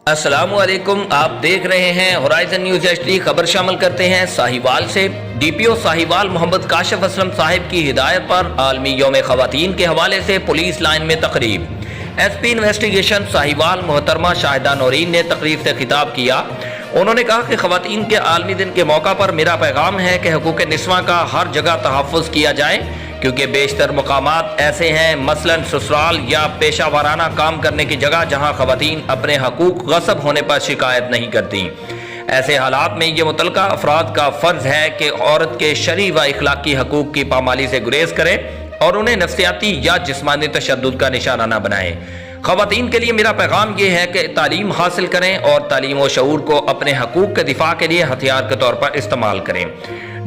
السلام علیکم، آپ دیکھ رہے ہیں ہورائزن نیوز HD۔ خبر شامل کرتے ہیں ساہیوال سے۔ ڈی پی او ساہیوال محمد کاشف اسلم صاحب کی ہدایت پر عالمی یوم خواتین کے حوالے سے پولیس لائن میں تقریب۔ ایس پی انویسٹیگیشن ساہیوال محترمہ شاہدہ نورین نے تقریب سے خطاب کیا۔ انہوں نے کہا کہ خواتین کے عالمی دن کے موقع پر میرا پیغام ہے کہ حقوق نسواں کا ہر جگہ تحفظ کیا جائے، کیونکہ بیشتر مقامات ایسے ہیں، مثلاً سسرال یا پیشہ ورانہ کام کرنے کی جگہ، جہاں خواتین اپنے حقوق غصب ہونے پر شکایت نہیں کرتی۔ ایسے حالات میں یہ متعلقہ افراد کا فرض ہے کہ عورت کے شرعی و اخلاقی حقوق کی پامالی سے گریز کرے اور انہیں نفسیاتی یا جسمانی تشدد کا نشانہ نہ بنائے۔ خواتین کے لیے میرا پیغام یہ ہے کہ تعلیم حاصل کریں اور تعلیم و شعور کو اپنے حقوق کے دفاع کے لیے ہتھیار کے طور پر استعمال کریں۔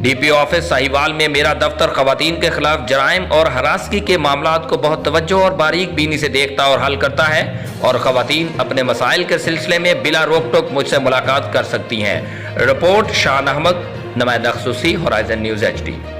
D P O office Sahiwal میں میرا دفتر خواتین کے خلاف جرائم اور ہراسگی کے معاملات کو بہت توجہ اور باریک بینی سے دیکھتا اور حل کرتا ہے، اور خواتین اپنے مسائل کے سلسلے میں بلا روک ٹوک مجھ سے ملاقات کر سکتی ہیں۔ رپورٹ شان احمد، نمائندہ خصوصی، ہورائزن نیوز HD۔